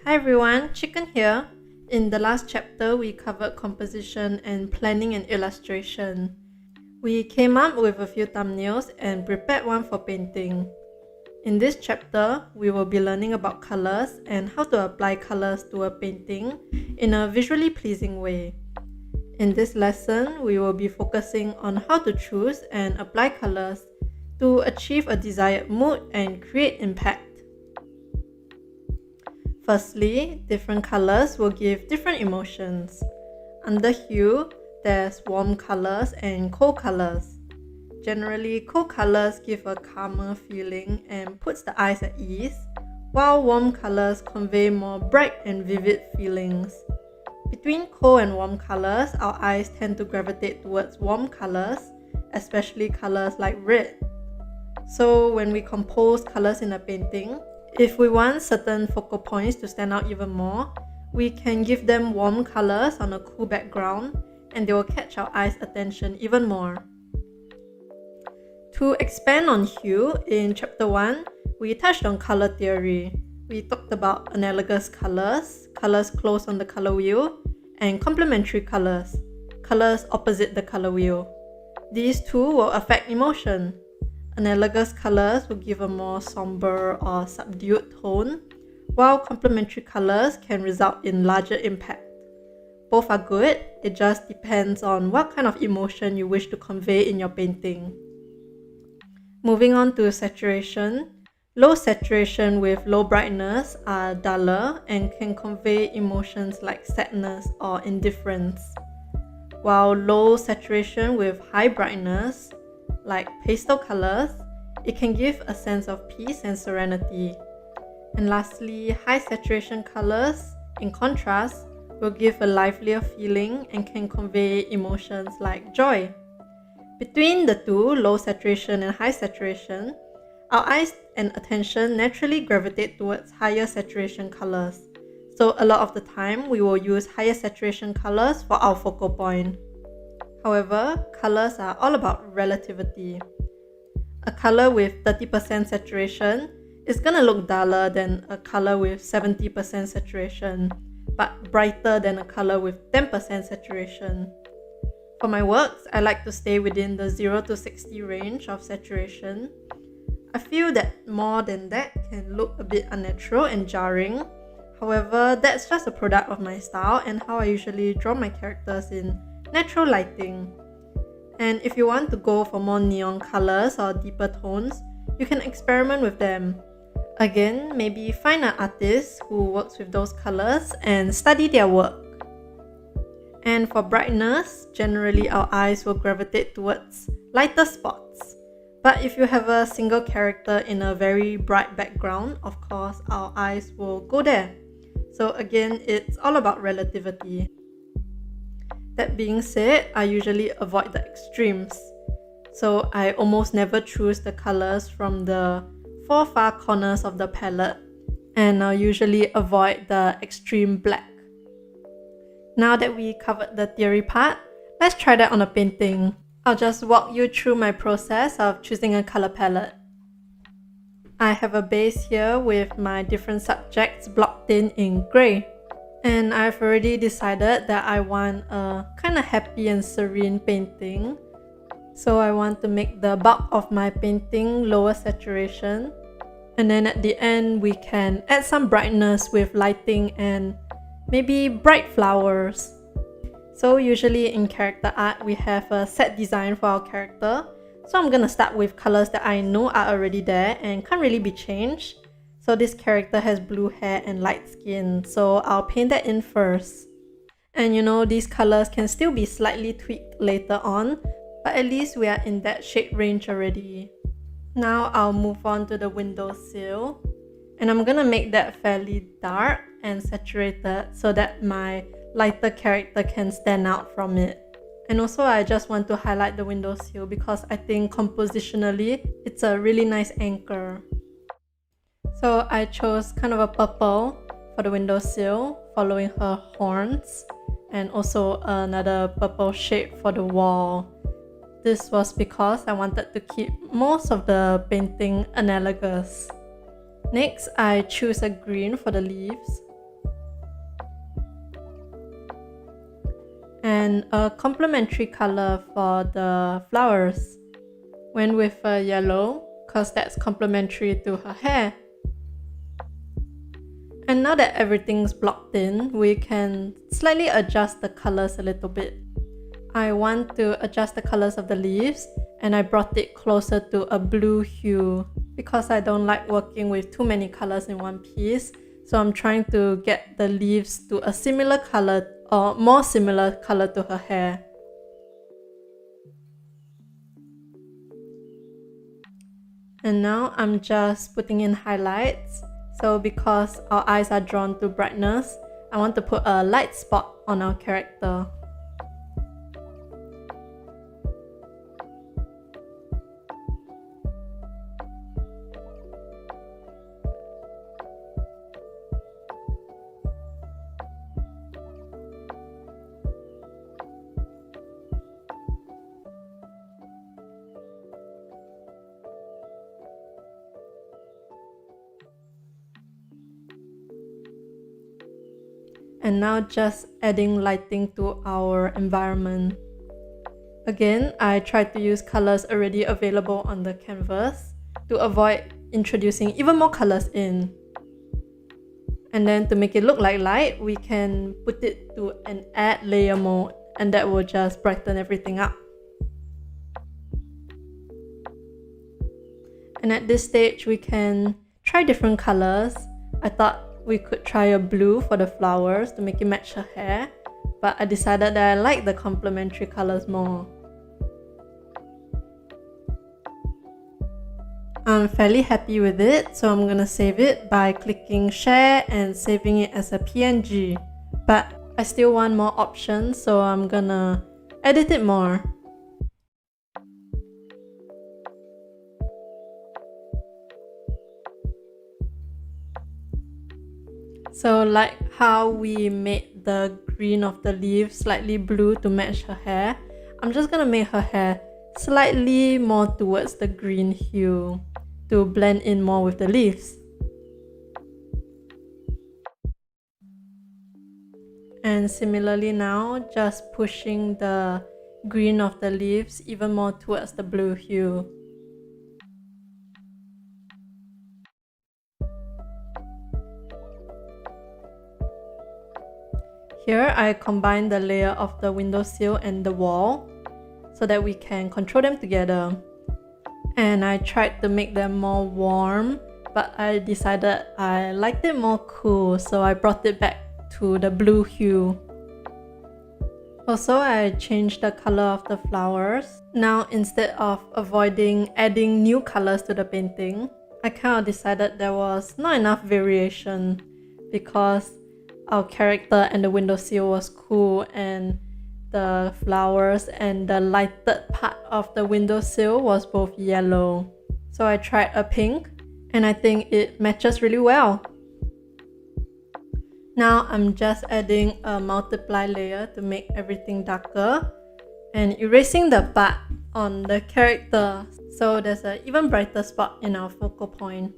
Hi everyone, Chicken here. In the last chapter, we covered composition and planning and illustration. We came up with a few thumbnails and prepared one for painting. In this chapter, we will be learning about colors and how to apply colors to a painting in a visually pleasing way. In this lesson, we will be focusing on how to choose and apply colors to achieve a desired mood and create impact. Firstly, different colors will give different emotions. Under hue, there's warm colors and cold colors. Generally, cold colors give a calmer feeling and puts the eyes at ease, while warm colors convey more bright and vivid feelings. Between cold and warm colors, our eyes tend to gravitate towards warm colors, especially colors like red. So when we compose colors in a painting, if we want certain focal points to stand out even more, we can give them warm colors on a cool background and they will catch our eyes' attention even more. To expand on hue, in chapter 1, we touched on color theory. We talked about analogous colors, colors close on the color wheel, and complementary colors, colors opposite the color wheel. These two will affect emotion. Analogous colors will give a more somber or subdued tone, while complementary colors can result in larger impact. Both are good, it just depends on what kind of emotion you wish to convey in your painting. Moving on to saturation. Low saturation with low brightness are duller and can convey emotions like sadness or indifference, while low saturation with high brightness, like pastel colors, it can give a sense of peace and serenity. And lastly, high saturation colors, in contrast, will give a livelier feeling and can convey emotions like joy. Between the two, low saturation and high saturation, our eyes and attention naturally gravitate towards higher saturation colors. So a lot of the time, we will use higher saturation colors for our focal point. However, colors are all about relativity. A color with 30% saturation is gonna look duller than a color with 70% saturation, but brighter than a color with 10% saturation. For my works, I like to stay within the 0 to 60 range of saturation. I feel that more than that can look a bit unnatural and jarring. However, that's just a product of my style and how I usually draw my characters in natural lighting. And if you want to go for more neon colors or deeper tones, you can experiment with them. Again, maybe find an artist who works with those colors and study their work. And for brightness, generally our eyes will gravitate towards lighter spots. But if you have a single character in a very bright background, of course our eyes will go there. So again, it's all about relativity. That being said, I usually avoid the extremes. So I almost never choose the colors from the 4 far corners of the palette, and I'll usually avoid the extreme black. Now that we covered the theory part, let's try that on a painting. I'll just walk you through my process of choosing a color palette. I have a base here with my different subjects blocked in grey. And I've already decided that I want a kind of happy and serene painting. So I want to make the bulk of my painting lower saturation. And then at the end, we can add some brightness with lighting and maybe bright flowers. So usually in character art, we have a set design for our character. So I'm gonna start with colors that I know are already there and can't really be changed. So this character has blue hair and light skin, so I'll paint that in first. And you know, these colors can still be slightly tweaked later on, but at least we are in that shade range already. Now I'll move on to the windowsill, and I'm gonna make that fairly dark and saturated so that my lighter character can stand out from it. And also I just want to highlight the windowsill because I think compositionally it's a really nice anchor. So I chose kind of a purple for the windowsill, following her horns, and also another purple shade for the wall. This was because I wanted to keep most of the painting analogous. Next, I choose a green for the leaves. and a complementary color for the flowers. Went with yellow because that's complementary to her hair. And now that everything's blocked in, we can slightly adjust the colors a little bit. I want to adjust the colors of the leaves, and I brought it closer to a blue hue because I don't like working with too many colors in one piece. So I'm trying to get the leaves to a similar color or more similar color to her hair. And now I'm just putting in highlights. So because our eyes are drawn to brightness, I want to put a light spot on our character. And now just adding lighting to our environment. Again, I tried to use colors already available on the canvas to avoid introducing even more colors in. And then to make it look like light, we can put it to an add layer mode, and that will just brighten everything up. And at this stage, we can try different colors. I thought we could try a blue for the flowers to make it match her hair, but I decided that I like the complementary colors more. I'm fairly happy with it, so I'm gonna save it by clicking share and saving it as a PNG. But I still want more options, so I'm gonna edit it more. So like how we made the green of the leaves slightly blue to match her hair, I'm just gonna make her hair slightly more towards the green hue to blend in more with the leaves. And similarly now, just pushing the green of the leaves even more towards the blue hue. Here, I combine the layer of the windowsill and the wall so that we can control them together. And I tried to make them more warm, but I decided I liked it more cool, so I brought it back to the blue hue. Also, I changed the color of the flowers. Now, instead of avoiding adding new colors to the painting, I kind of decided there was not enough variation because our character and the windowsill was cool, and the flowers and the lighted part of the windowsill was both yellow. So I tried a pink, and I think it matches really well. Now I'm just adding a multiply layer to make everything darker and erasing the part on the character so there's an even brighter spot in our focal point.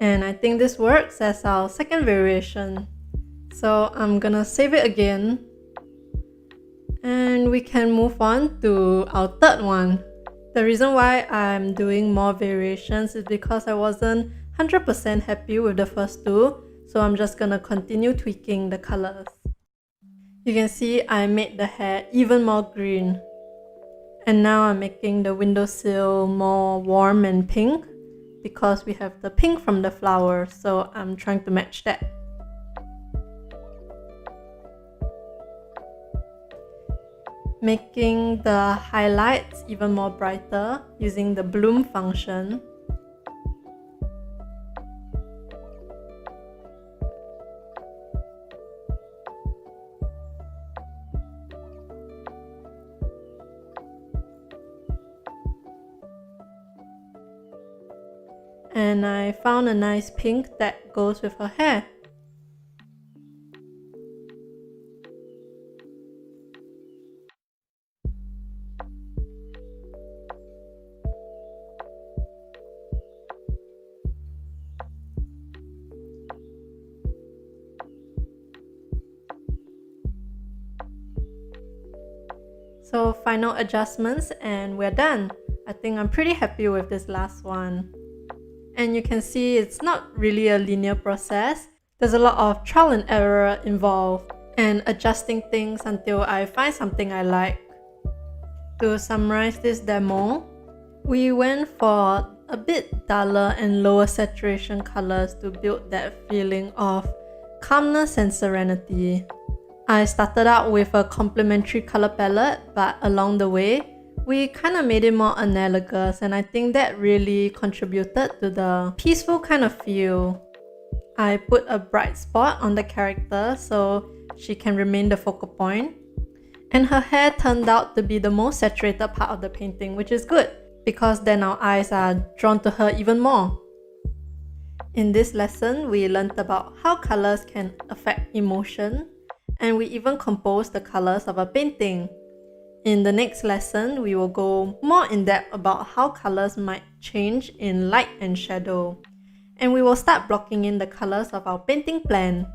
And I think this works as our second variation. So I'm gonna save it again. And we can move on to our third one. The reason why I'm doing more variations is because I wasn't 100% happy with the first two. So I'm just gonna continue tweaking the colors. You can see I made the hair even more green. And now I'm making the windowsill more warm and pink, because we have the pink from the flower, so I'm trying to match that. Making the highlights even more brighter using the bloom function. and I found a nice pink that goes with her hair. So final adjustments and we're done. I think I'm pretty happy with this last one. And you can see it's not really a linear process. There's a lot of trial and error involved and adjusting things until I find something I like. To summarize this demo, we went for a bit duller and lower saturation colors to build that feeling of calmness and serenity. I started out with a complementary color palette, but along the way, we kind of made it more analogous, and I think that really contributed to the peaceful kind of feel. I put a bright spot on the character so she can remain the focal point, and her hair turned out to be the most saturated part of the painting, which is good because then our eyes are drawn to her even more. In this lesson, we learned about how colors can affect emotion, and we even composed the colors of a painting. In the next lesson, we will go more in depth about how colors might change in light and shadow, and we will start blocking in the colors of our painting plan.